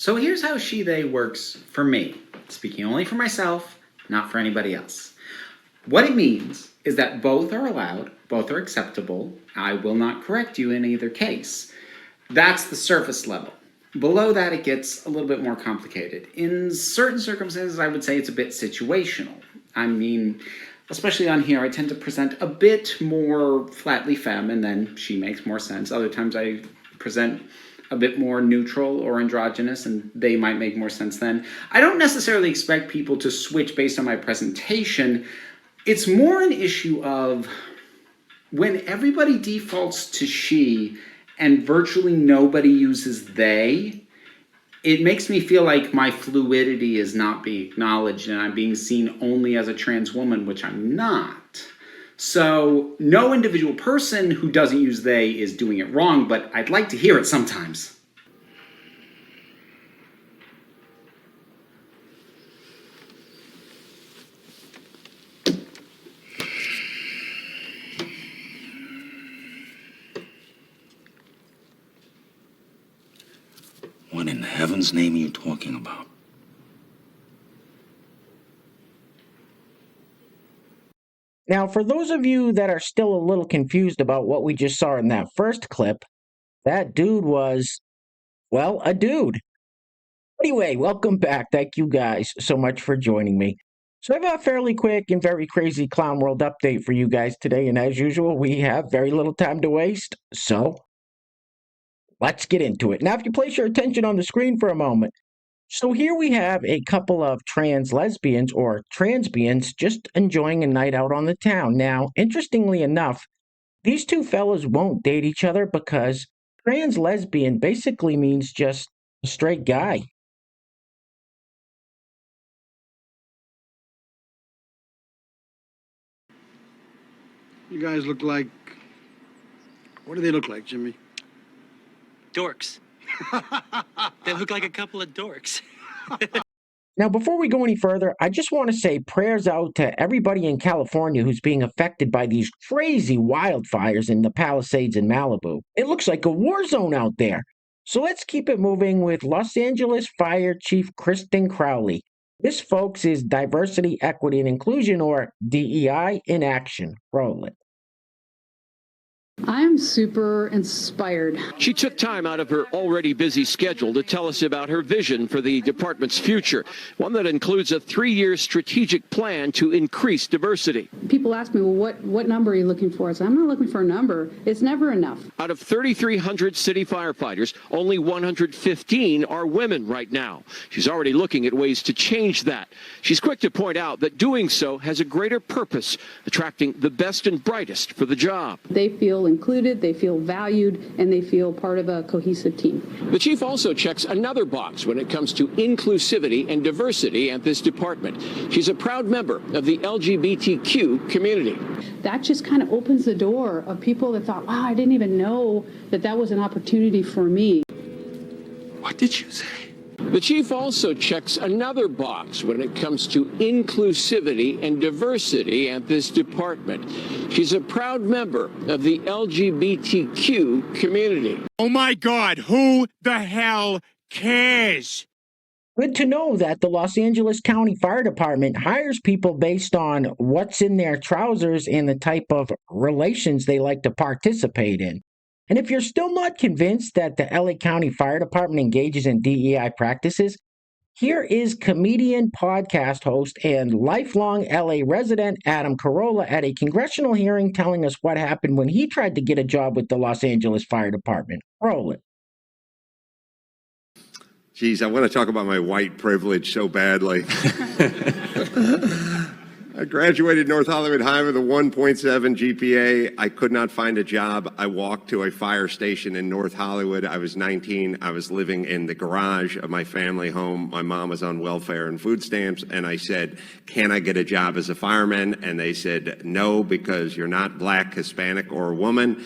So here's how she, they works for me, speaking only for myself, not for anybody else. What it means is that both are allowed, both are acceptable. I will not correct you in either case. That's the surface level. Below that, it gets a little bit more complicated. In certain circumstances, I would say it's a bit situational. I mean, especially on here, I tend to present a bit more flatly femme, and then she makes more sense. Other times I present a bit more neutral or androgynous, and they might make more sense then. I don't necessarily expect people to switch based on my presentation. It's more an issue of when everybody defaults to she and virtually nobody uses they, it makes me feel like my fluidity is not being acknowledged and I'm being seen only as a trans woman, which I'm not. So no individual person who doesn't use they is doing it wrong, but I'd like to hear it sometimes. What in heaven's name are you talking about? Now, for those of you that are still a little confused about what we just saw in that first clip, that dude was, well, a dude. Anyway, welcome back. Thank you guys so much for joining me. So I have a fairly quick and very crazy Clown World update for you guys today, and as usual, we have very little time to waste, so let's get into it. Now, if you place your attention on the screen for a moment, so here we have a couple of trans lesbians or transbians just enjoying a night out on the town. Now, interestingly enough, these two fellas won't date each other because trans lesbian basically means just a straight guy. You guys look like... What do they look like, Jimmy? Dorks. They look like a couple of dorks. Now, before we go any further, I just want to say prayers out to everybody in California who's being affected by these crazy wildfires in the Palisades in Malibu. It looks like a war zone out there. So let's keep it moving with Los Angeles Fire Chief Kristen Crowley. This, folks, is diversity, equity, and inclusion, or DEI, in action. Roll it. I'm super inspired. She took time out of her already busy schedule to tell us about her vision for the department's future, one that includes a 3-year strategic plan to increase diversity. People ask me, well, what number are you looking for? I say, I'm not looking for a number. It's never enough. Out of 3,300 city firefighters, only 115 are women right now. She's already looking at ways to change that. She's quick to point out that doing so has a greater purpose, attracting the best and brightest for the job. They feel included, they feel valued, and they feel part of a cohesive team. The chief also checks another box when it comes to inclusivity and diversity at this department. She's a proud member of the LGBTQ community. That just kind of opens the door of people that thought, wow, I didn't even know that that was an opportunity for me. What did you say? The chief also checks another box when it comes to inclusivity and diversity at this department. She's a proud member of the LGBTQ community. Oh my God, who the hell cares? Good to know that the Los Angeles County Fire Department hires people based on what's in their trousers and the type of relations they like to participate in. And if you're still not convinced that the LA County Fire Department engages in DEI practices, here is comedian, podcast host, and lifelong LA resident Adam Carolla at a congressional hearing telling us what happened when he tried to get a job with the Los Angeles Fire Department. Roll it. Geez, I want to talk about my white privilege so badly. I graduated North Hollywood High with a 1.7 GPA. I could not find a job. I walked to a fire station in North Hollywood. I was 19. I was living in the garage of my family home. My mom was on welfare and food stamps. And I said, can I get a job as a fireman? And they said, no, because you're not black, Hispanic, or a woman.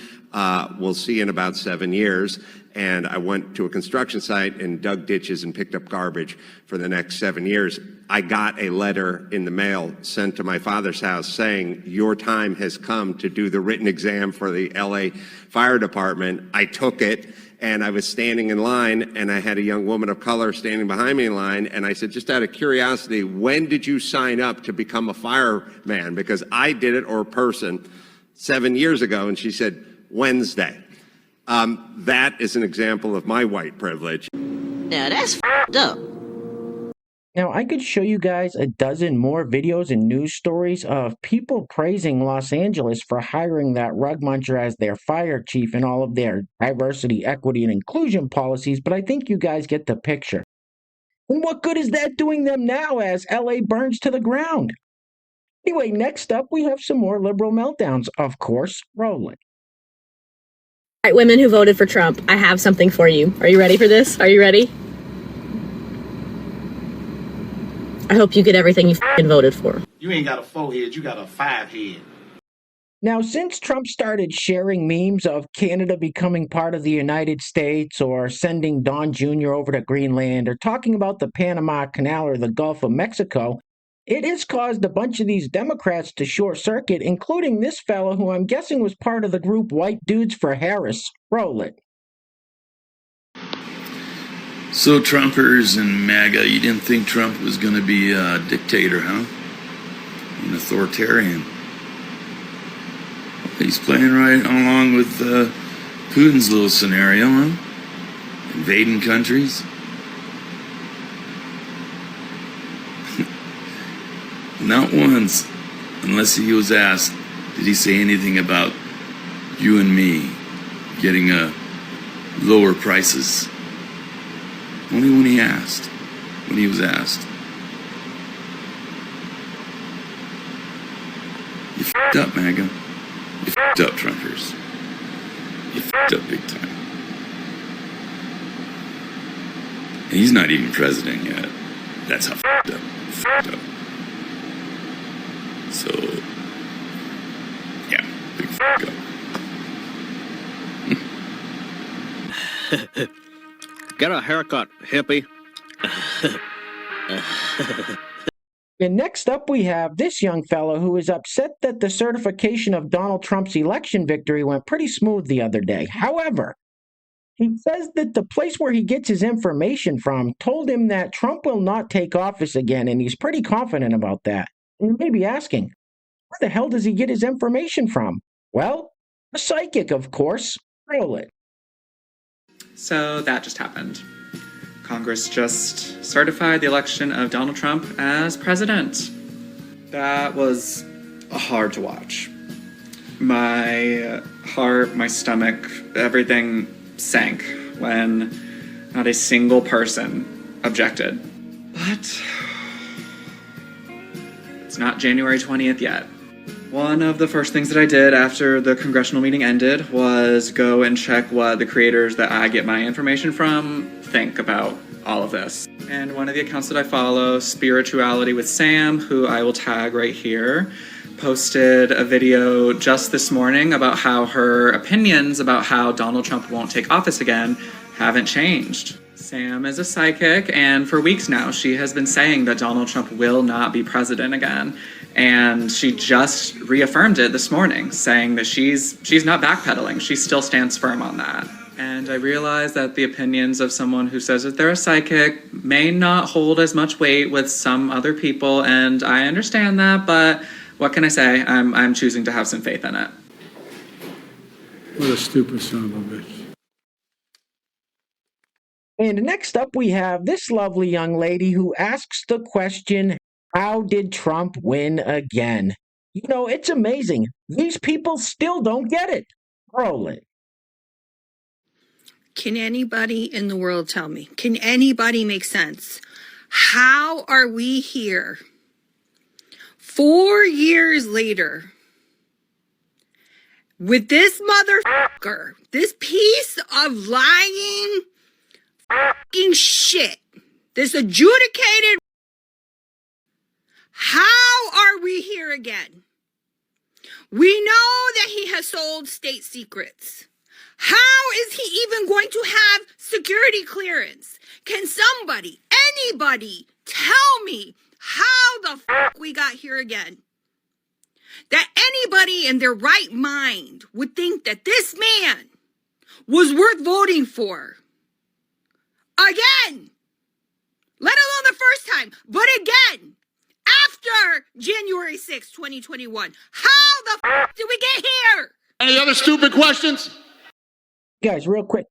We'll see in about 7 years. And I went to a construction site and dug ditches and picked up garbage for the next 7 years. I got a letter in the mail sent to my father's house saying, your time has come to do the written exam for the LA Fire Department. I took it, and I was standing in line, and I had a young woman of color standing behind me in line, and I said, just out of curiosity, when did you sign up to become a fireman? Because I did it, or a person, 7 years ago, and she said, Wednesday. That is an example of my white privilege. Now that's f***ed up. Now, I could show you guys a dozen more videos and news stories of people praising Los Angeles for hiring that rug muncher as their fire chief and all of their diversity, equity, and inclusion policies, but I think you guys get the picture. And what good is that doing them now as LA burns to the ground? Anyway, next up, we have some more liberal meltdowns, of course, rolling. All right, women who voted for Trump, I have something for you. Are you ready for this? Are you ready? I hope you get everything you f***ing voted for. You ain't got a 4-head, you got a 5-head. Now, since Trump started sharing memes of Canada becoming part of the United States or sending Don Jr. over to Greenland or talking about the Panama Canal or the Gulf of Mexico, it has caused a bunch of these Democrats to short circuit, including this fellow who I'm guessing was part of the group White Dudes for Harris. Roll it. So Trumpers and MAGA, you didn't think Trump was going to be a dictator, huh? An authoritarian. He's playing right along with Putin's little scenario, huh? Invading countries. Not once, unless he was asked, did he say anything about you and me getting lower prices. Only when he asked, when he was asked. You f***ed up, MAGA. You f***ed up, Trumpers. You f***ed up big time. And he's not even president yet. That's how f***ed up. F***ed up. So, yeah, big f*** up. Get a haircut, hippie. And next up, we have this young fellow who is upset that the certification of Donald Trump's election victory went pretty smooth the other day. However, he says that the place where he gets his information from told him that Trump will not take office again, and he's pretty confident about that. And you may be asking, where the hell does he get his information from? Well, a psychic, of course. Roll it. So that just happened. Congress just certified the election of Donald Trump as president. That was hard to watch. My heart, my stomach, everything sank when not a single person objected. But it's not January 20th yet. One of the first things that I did after the congressional meeting ended was go and check what the creators that I get my information from think about all of this. And one of the accounts that I follow, Spirituality with Sam, who I will tag right here, posted a video just this morning about how her opinions about how Donald Trump won't take office again haven't changed. Sam is a psychic, and for weeks now she has been saying that Donald Trump will not be president again. And she just reaffirmed it this morning, saying that she's not backpedaling. She still stands firm on that. And I realize that the opinions of someone who says that they're a psychic may not hold as much weight with some other people, and I understand that, but what can I say? I'm choosing to have some faith in it. What a stupid son of a bitch. And next up, we have this lovely young lady who asks the question, how did Trump win again? You know, it's amazing. These people still don't get it. Roll it. Can anybody in the world tell me? Can anybody make sense? How are we here 4 years later with this motherfucker, this piece of lying fucking shit, this adjudicated? How are we here again? We know that he has sold state secrets. How is he even going to have security clearance? Can somebody, anybody, tell me how the fuck we got here again? That anybody in their right mind would think that this man was worth voting for. Again! Let alone the first time, but again! After January 6, 2021. How the f did we get here? Any other stupid questions? Guys, real quick,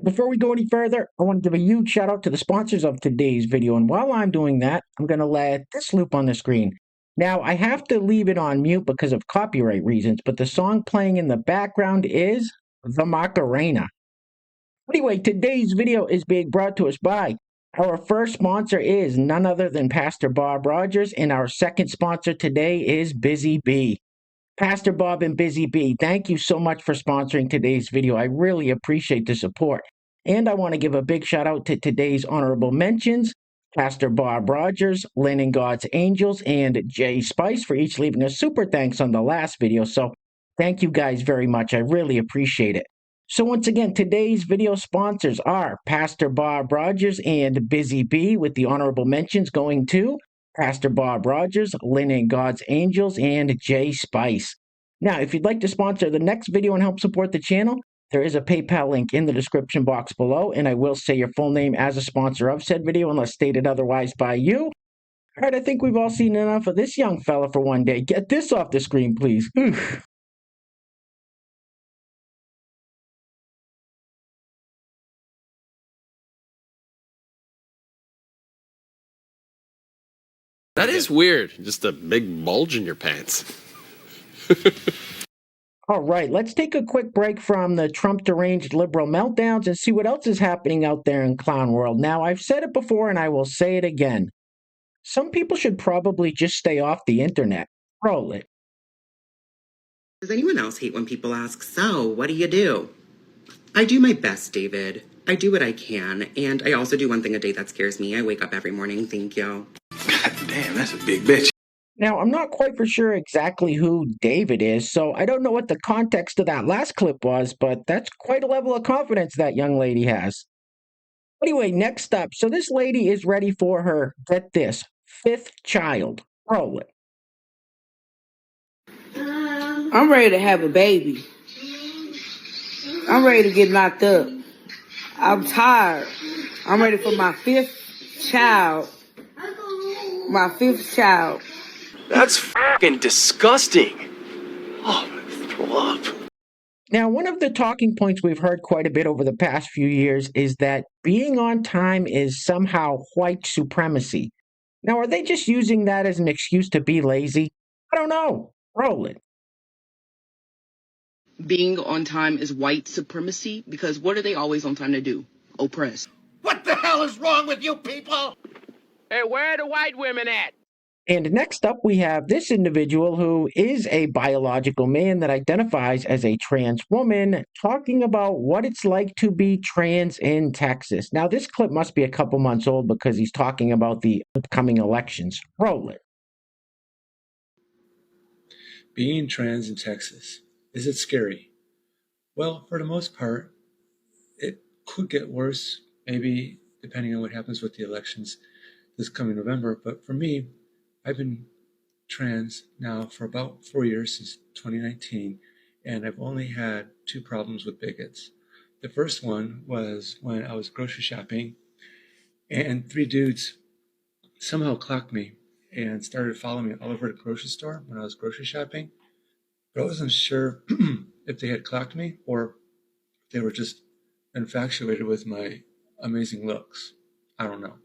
before we go any further, I want to give a huge shout out to the sponsors of today's video. And while I'm doing that, I'm going to let this loop on the screen. Now, I have to leave it on mute because of copyright reasons, but the song playing in the background is The Macarena. Anyway, today's video is being brought to us by our first sponsor is none other than Pastor Bob Rogers, and our second sponsor today is Busy Bee. Pastor Bob and Busy Bee, thank you so much for sponsoring today's video. I really appreciate the support. And I want to give a big shout out to today's honorable mentions, Pastor Bob Rogers, Lynn and God's Angels, and Jay Spice for each leaving a super thanks on the last video. So thank you guys very much. I really appreciate it. So once again, today's video sponsors are Pastor Bob Rogers and Busy Bee, with the honorable mentions going to Pastor Bob Rogers, Lynn and God's Angels, and Jay Spice. Now, if you'd like to sponsor the next video and help support the channel, there is a PayPal link in the description box below, and I will say your full name as a sponsor of said video unless stated otherwise by you. All right, I think we've all seen enough of this young fella for one day. Get this off the screen, please. Oof. That is weird. Just a big bulge in your pants. All right, let's take a quick break from the Trump deranged liberal meltdowns and see what else is happening out there in clown world. Now, I've said it before and I will say it again. Some people should probably just stay off the internet. Roll it. Does anyone else hate when people ask, so, what do you do? I do my best, David. I do what I can, and I also do one thing a day that scares me. I wake up every morning. Thank you. God damn, that's a big bitch. Now, I'm not quite for sure exactly who David is, so I don't know what the context of that last clip was, but that's quite a level of confidence that young lady has. Anyway, next up, so this lady is ready for her, get this, 5th child. Roll it. I'm ready to have a baby. I'm ready to get locked up. I'm tired. I'm ready for my 5th child. My 5th child. That's fucking disgusting. Oh, I'm gonna throw up. Now, one of the talking points we've heard quite a bit over the past few years is that being on time is somehow white supremacy. Now, are they just using that as an excuse to be lazy? I don't know. Roll it. Being on time is white supremacy because what are they always on time to do? Oppress. What the hell is wrong with you people? Hey, where are the white women at? And next up, we have this individual who is a biological man that identifies as a trans woman, talking about what it's like to be trans in Texas. Now, this clip must be a couple months old because he's talking about the upcoming elections. Roll it. Being trans in Texas, is it scary? Well, for the most part, it could get worse, maybe depending on what happens with the elections this coming November. But for me, I've been trans now for about 4 years, since 2019, and I've only had 2 problems with bigots. The first one was when I was grocery shopping, and 3 dudes somehow clocked me and started following me all over the grocery store when I was grocery shopping. But I wasn't sure if they had clocked me or if they were just infatuated with my amazing looks. I don't know.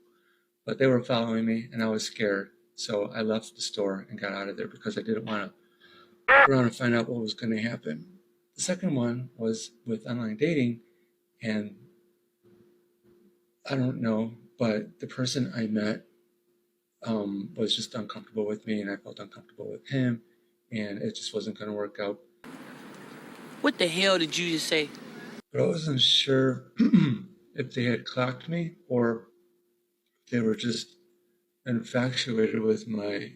But they were following me, and I was scared. So I left the store and got out of there because I didn't want to go around and find out what was going to happen. The second one was with online dating, and I don't know, but the person I met was just uncomfortable with me, and I felt uncomfortable with him, and it just wasn't going to work out. What the hell did you just say? But I wasn't sure if they had clocked me or if they were just infatuated with my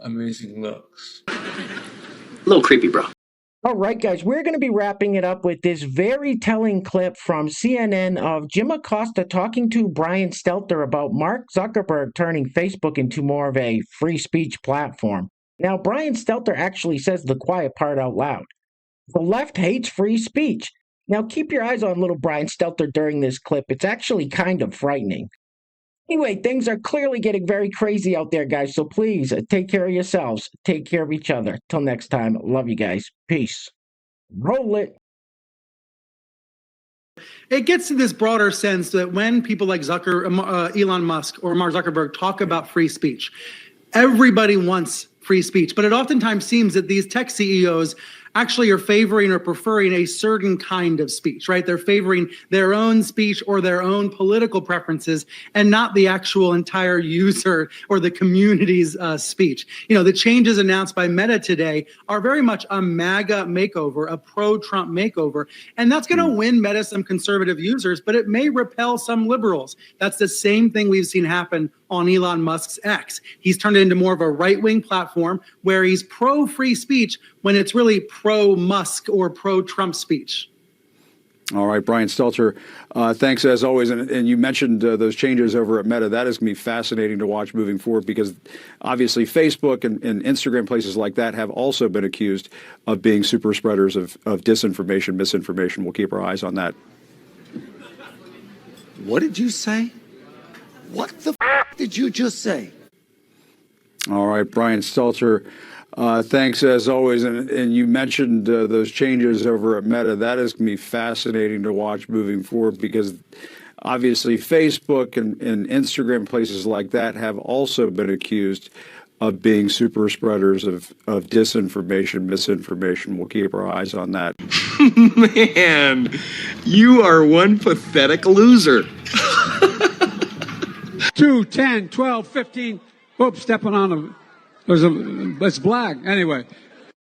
amazing looks. A little creepy, bro. All right, guys, we're going to be wrapping it up with this very telling clip from CNN of Jim Acosta talking to Brian Stelter about Mark Zuckerberg turning Facebook into more of a free speech platform. Now, Brian Stelter actually says the quiet part out loud. The left hates free speech. Now keep your eyes on little Brian Stelter during this clip. It's actually kind of frightening. Anyway, things are clearly getting very crazy out there, guys, so please take care of yourselves. Take care of each other. Till next time, love you guys. Peace. Roll it. It gets to this broader sense that when people like Elon Musk or Mark Zuckerberg talk about free speech, everybody wants free speech, but it oftentimes seems that these tech CEOs actually are favoring or preferring a certain kind of speech, right? They're favoring their own speech or their own political preferences and not the actual entire user or the community's speech. You know, the changes announced by Meta today are very much a MAGA makeover, a pro-Trump makeover, and that's going to win Meta some conservative users, but it may repel some liberals. That's the same thing we've seen happen on Elon Musk's X. He's turned it into more of a right-wing platform where he's pro-free speech when it's really pro-Musk or pro-Trump speech. All right, Brian Stelter, thanks as always. And you mentioned those changes over at Meta. That is going to be fascinating to watch moving forward because obviously Facebook and Instagram, places like that, have also been accused of being super spreaders of disinformation, misinformation. We'll keep our eyes on that. What did you say? What the did you just say? All right, Brian Stelter, thanks as always. And you mentioned those changes over at Meta. That is going to be fascinating to watch moving forward because obviously Facebook and Instagram, places like that, have also been accused of being super spreaders of disinformation, misinformation. We'll keep our eyes on that. Man, you are one pathetic loser. 2, 10, 12, 15. Oops, stepping on a. It's black. Anyway.